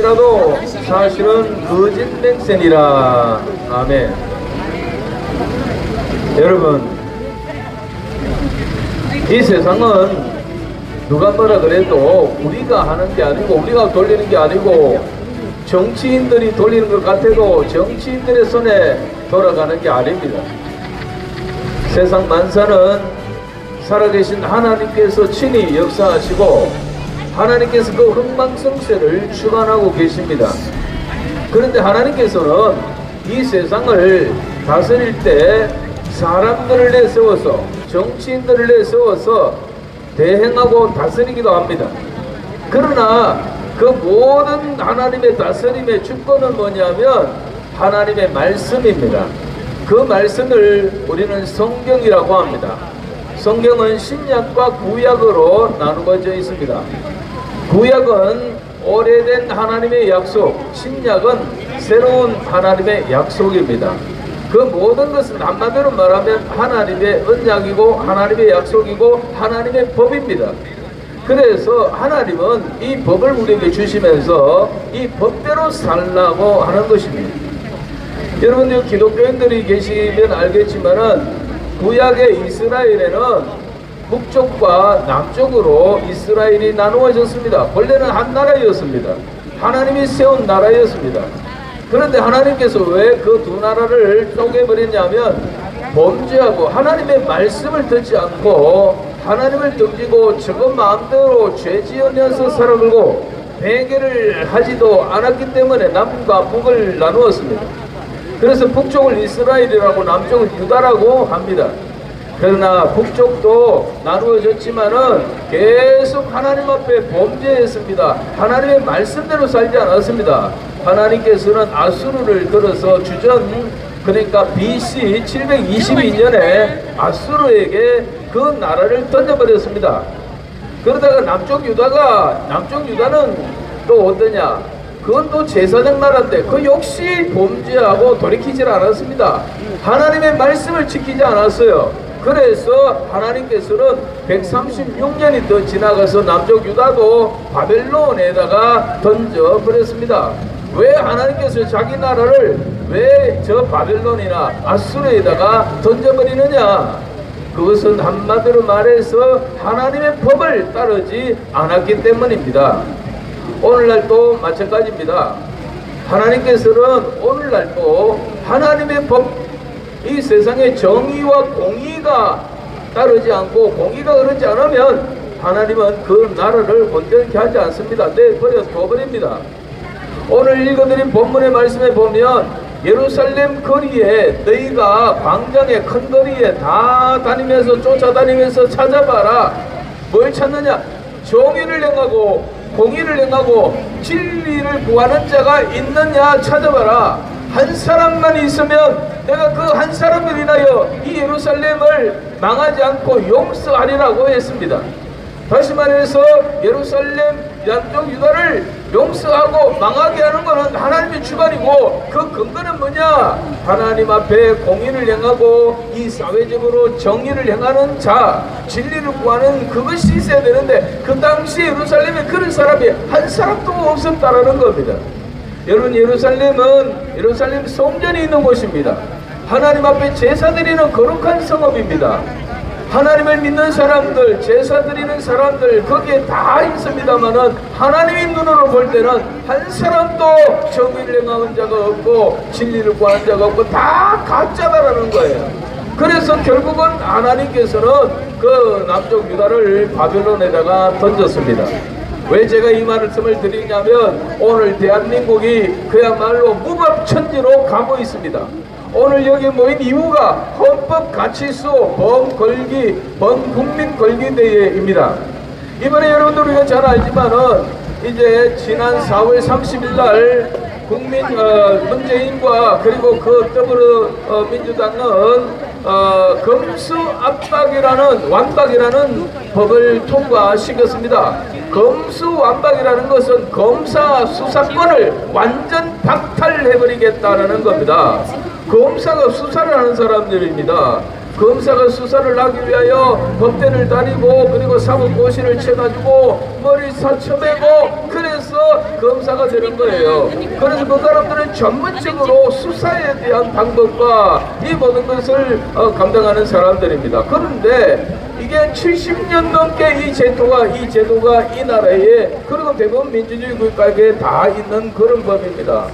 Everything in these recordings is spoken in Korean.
할지라도 사실은 거짓 맹세니라. 아멘. 여러분, 이 세상은 누가 뭐라 그래도 우리가 하는 게 아니고, 우리가 돌리는 게 아니고, 정치인들이 돌리는 것 같아도 정치인들의 손에 돌아가는 게 아닙니다. 세상 만사는 살아계신 하나님께서 친히 역사하시고 하나님께서 그 흥망성쇠를 주관하고 계십니다. 그런데 하나님께서는 이 세상을 다스릴 때 사람들을 내세워서, 정치인들을 내세워서 대행하고 다스리기도 합니다. 그러나 그 모든 하나님의 다스림의 주권은 뭐냐면 하나님의 말씀입니다. 그 말씀을 우리는 성경이라고 합니다. 성경은 신약과 구약으로 나누어져 있습니다. 구약은 오래된 하나님의 약속, 신약은 새로운 하나님의 약속입니다. 그 모든 것은 한마디로 말하면 하나님의 언약이고 하나님의 약속이고 하나님의 법입니다. 그래서 하나님은 이 법을 우리에게 주시면서 이 법대로 살라고 하는 것입니다. 여러분, 기독교인들이 계시면 알겠지만은 구약의 이스라엘에는 북쪽과 남쪽으로 이스라엘이 나누어졌습니다. 원래는 한 나라였습니다. 하나님이 세운 나라였습니다. 그런데 하나님께서 왜 그 두 나라를 쪼개버렸냐면 범죄하고 하나님의 말씀을 듣지 않고 하나님을 등지고 저것 마음대로 죄 지으면서 살아가고 회개를 하지도 않았기 때문에 남과 북을 나누었습니다. 그래서 북쪽을 이스라엘이라고 남쪽을 유다라고 합니다. 그러나 북쪽도 나누어졌지만은 계속 하나님 앞에 범죄했습니다. 하나님의 말씀대로 살지 않았습니다. 하나님께서는 아수르를 들어서 주전, 그러니까 BC 722년에 아수르에게 그 나라를 던져버렸습니다. 그러다가 남쪽 유다는 또 어떠냐? 그건 또 제사장 나라인데 그 역시 범죄하고 돌이키질 않았습니다. 하나님의 말씀을 지키지 않았어요. 그래서 하나님께서는 136년이 더 지나가서 남쪽 유다도 바벨론에다가 던져버렸습니다. 왜 하나님께서 자기 나라를 왜 저 바벨론이나 아수르에다가 던져버리느냐? 그것은 한마디로 말해서 하나님의 법을 따르지 않았기 때문입니다. 오늘날도 마찬가지입니다. 하나님께서는 오늘날도 하나님의 법, 이 세상의 정의와 공의가 따르지 않고 공의가 흐르지 않으면 하나님은 그 나라를 온전케 하지 않습니다. 내버려 둬버립니다. 오늘 읽어드린 본문의 말씀에 보면 예루살렘 거리에, 너희가 광장의 큰 거리에 다 다니면서 쫓아다니면서 찾아봐라. 뭘 찾느냐? 정의를 행하고 공의를 행하고 진리를 구하는 자가 있느냐 찾아봐라. 한 사람만 있으면 내가 그 한 사람을 인하여 이 예루살렘을 망하지 않고 용서하리라고 했습니다. 다시 말해서 예루살렘, 양쪽 유다를 용서하고 망하게 하는 것은 하나님의 주관이고 그 근거는 뭐냐? 하나님 앞에 공의를 행하고 이 사회적으로 정의를 행하는 자, 진리를 구하는 그것이 있어야 되는데 그 당시 예루살렘에 그런 사람이 한 사람도 없었다라는 겁니다. 여러분, 예루살렘 성전이 있는 곳입니다. 하나님 앞에 제사 드리는 거룩한 성읍입니다. 하나님을 믿는 사람들, 제사 드리는 사람들 거기에 다 있습니다만은 하나님의 눈으로 볼 때는 한 사람도 정의를 행하는 자가 없고 진리를 구하는 자가 없고 다 가짜다라는 거예요. 그래서 결국은 하나님께서는 그 남쪽 유다를 바벨론에다가 던졌습니다. 왜 제가 이 말씀을 드리냐면 오늘 대한민국이 그야말로 무법천지로 가고 있습니다. 오늘 여기 모인 이유가 헌법가치수 범국민권리대회입니다. 이번에 여러분들 우리가 잘 알지만은 이제 지난 4월 30일 날 문재인과 그리고 그 더불어민주당은 검수 압박이라는 완박이라는 법을 통과시켰습니다. 검수 완박이라는 것은 검사 수사권을 완전 박탈해버리겠다는 겁니다. 검사가 수사를 하는 사람들입니다. 검사가 수사를 하기 위하여 법대를 다니고 그리고 사법고시를 쳐가지고 머리 사쳐매고 그래서 검사가 되는 거예요. 그래서 그 사람들은 전문적으로 수사에 대한 방법과 이 모든 것을 감당하는 사람들입니다. 그런데 이게 70년 넘게 이 제도가 이 나라에 그리고 대부분 민주주의 국가에 다 있는 그런 법입니다.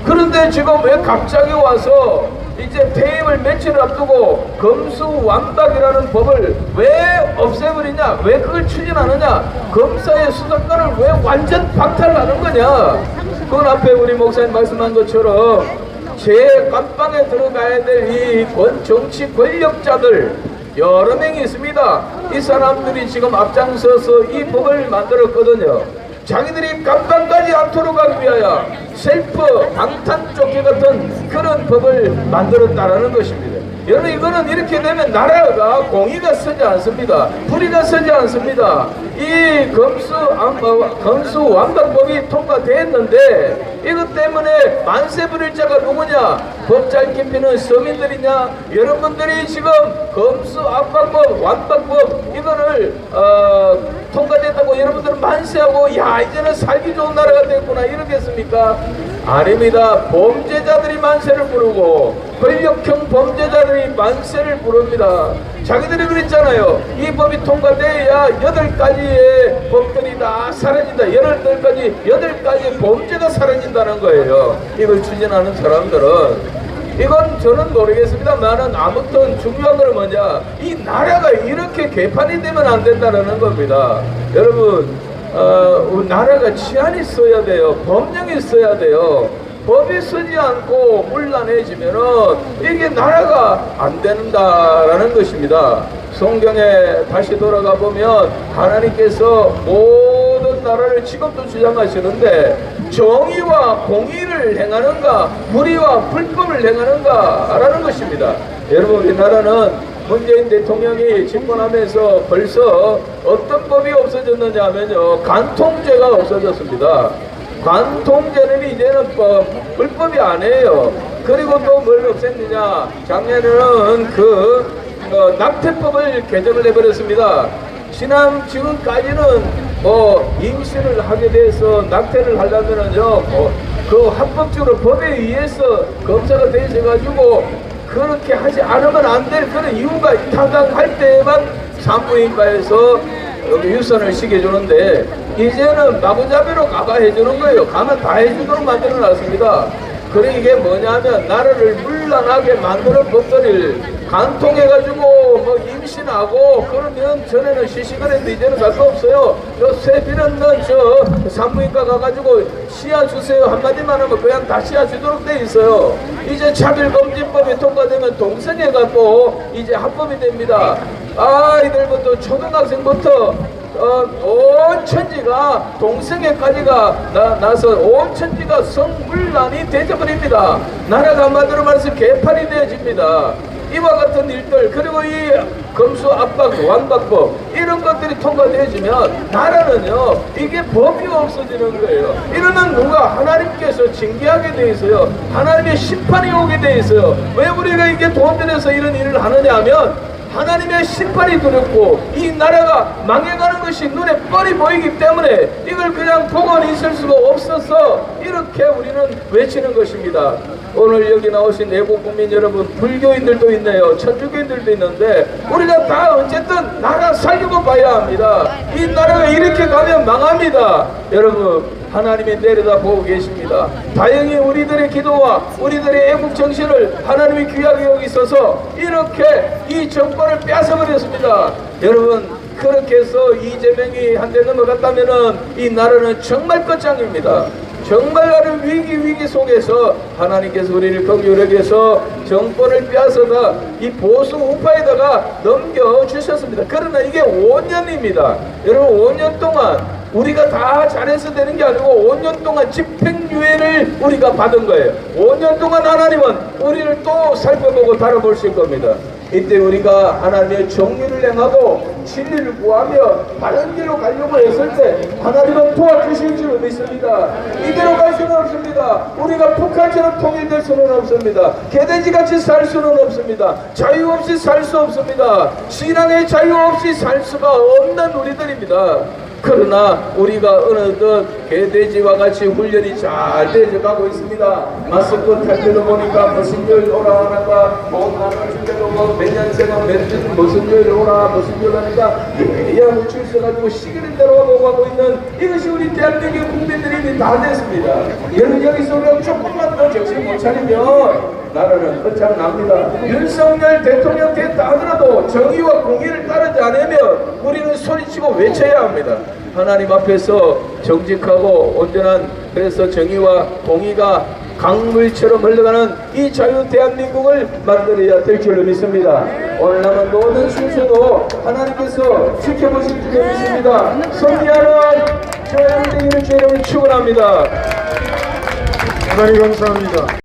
그런데 지금 왜 갑자기 와서 이제 퇴임을 며칠 앞두고 검수완박이라는 법을 왜 없애버리냐, 왜 그걸 추진하느냐, 검사의 수사권을 왜 완전 박탈하는 거냐. 그건 앞에 우리 목사님 말씀한 것처럼 제 감방에 들어가야 될 이 정치 권력자들 여러 명이 있습니다. 이 사람들이 지금 앞장서서 이 법을 만들었거든요. 자기들이 감방까지 않도록 하기 위하여 셀프 방탄조끼 같은 그런 법을 만들었다라는 것입니다. 여러분, 이거는 이렇게 되면 나라가 공의가 서지 않습니다. 불의가 서지 않습니다. 이 검수완박법이 통과됐는데 이것 때문에 만세 부릴 자가 누구냐? 법 잘 깊이는 서민들이냐? 여러분들이 지금 검수완박법, 완박법 이거를 통과됐다고 여러분들은 만세하고 야 이제는 살기 좋은 나라가 됐구나 이러겠습니까? 아닙니다. 범죄자들이 만세를 부르고 권력형 범죄자들이 만세를 부릅니다. 자기들이 그랬잖아요. 이 법이 통과돼야 8가지의 법들이 다 사라진다. 8가지 범죄가 사라진다는 거예요. 이걸 추진하는 사람들은. 이건 저는 모르겠습니다만은 아무튼 중요한 건 뭐냐, 이 나라가 이렇게 개판이 되면 안 된다는 겁니다. 여러분, 나라가 치안이 있어야 돼요. 법령이 있어야 돼요. 법이 서지 않고 문란해지면은 이게 나라가 안 된다라는 것입니다. 성경에 다시 돌아가 보면 하나님께서 모든 나라를 지금도 주장하시는데 정의와 공의를 행하는가 불의와 불법을 행하는가 라는 것입니다. 여러분, 우리나라는 문재인 대통령이 집권하면서 벌써 어떤 법이 없어졌느냐 하면요, 간통죄가 없어졌습니다. 간통죄는 이제는 불법이 아니에요. 그리고 또 뭘 없앴느냐, 작년에는 낙태법을 개정을 해버렸습니다. 지금까지는 임신을 하게 돼서 낙태를 하려면은요, 그 합법적으로 법에 의해서 검사가 돼 있어가지고 그렇게 하지 않으면 안 될 그런 이유가 타당할 때에만 산부인과에서 유산을 시켜주는데 이제는 마구잡이로 가가 해주는 거예요. 가면 다 해주도록 만들어 놨습니다. 그래 이게 뭐냐면 나라를 문란하게 만드는 법들을 간통해가지고 임신하고 그러면 전에는 시식을 했는데 이제는 갈 거 없어요. 세비는 저 산부인과 가가지고 씨앗 주세요 한마디만 하면 그냥 다 씨앗 주도록 돼 있어요. 이제 차별금지법이 통과되면 동성애가 또 이제 합법이 됩니다. 아이들부터 초등학생부터 온 천지가 동성애까지가 나서 온 천지가 성문란이 되어버립니다. 나라가 만들어 말해서 개판이 되어집니다. 이와 같은 일들, 그리고 이 검수 압박 완박법 이런 것들이 통과되어지면 나라는요 이게 법이 없어지는 거예요. 이러면 누가 하나님께서 징계하게 돼 있어요. 하나님의 심판이 오게 돼 있어요. 왜 우리가 이게 돈 들여서 이런 일을 하느냐 하면 하나님의 심판이 두렵고 이 나라가 망해가는 것이 눈에 뻔히 보이기 때문에 이걸 그냥 보고는 있을 수가 없어서 이렇게 우리는 외치는 것입니다. 오늘 여기 나오신 애국 국민 여러분, 불교인들도 있네요. 천주교인들도 있는데 우리가 다 어쨌든 나라 살리고 봐야 합니다. 이 나라가 이렇게 가면 망합니다. 여러분, 하나님이 내려다 보고 계십니다. 다행히 우리들의 기도와 우리들의 애국 정신을 하나님이 귀하게 여기셔서 이렇게 이 정권을 뺏어버렸습니다. 여러분, 그렇게 해서 이재명이 한 대 넘어갔다면은 이 나라는 정말 끝장입니다. 정말 나를 위기 속에서 하나님께서 우리를 긍휼하게 해서 정권을 빼앗아다 이 보수 우파에다가 넘겨주셨습니다. 그러나 이게 5년입니다. 여러분, 5년 동안 우리가 다 잘해서 되는 게 아니고 5년 동안 집행유예를 우리가 받은 거예요. 5년 동안 하나님은 우리를 또 살펴보고 바라보실 겁니다. 이때 우리가 하나님의 정의를 행하고 진리를 구하며 바른 길로 가려고 했을 때 하나님은 도와주실 줄 믿습니다. 이대로 갈 수는 없습니다. 우리가 북한처럼 통일될 수는 없습니다. 개돼지같이 살 수는 없습니다. 자유 없이 살 수 없습니다. 신앙의 자유 없이 살 수가 없는 우리들입니다. 그러나 우리가 어느덧 개돼지와 같이 훈련이 잘 되어가고 있습니다. 마스크 탈 때도 보니까 무슨 요일 오라 하는가, 나는 주제로 몇 년째가 무슨 요일 오라 무슨 요일 하니까 예약 출석가지고 시기를 대로 가고 있는 이것이 우리 대한민국의 국민들이 다 됐습니다. 여기서 우리가 조금만 더 정신 못 차리면 나라는 끝장납니다. 윤석열 대통령 됐다 하더라도 정의와 공의를 따르지 않으면 우리는 소리치고 외쳐야 합니다. 하나님 앞에서 정직하고 온전한, 그래서 정의와 공의가 강물처럼 흘러가는 이 자유 대한민국을 만들어야 될 줄로 믿습니다. 오늘 남은 모든 순서도 하나님께서 지켜보실 줄로 믿습니다. 선미하는 저 여러분의 이름을 축원합니다. 하나님 감사합니다.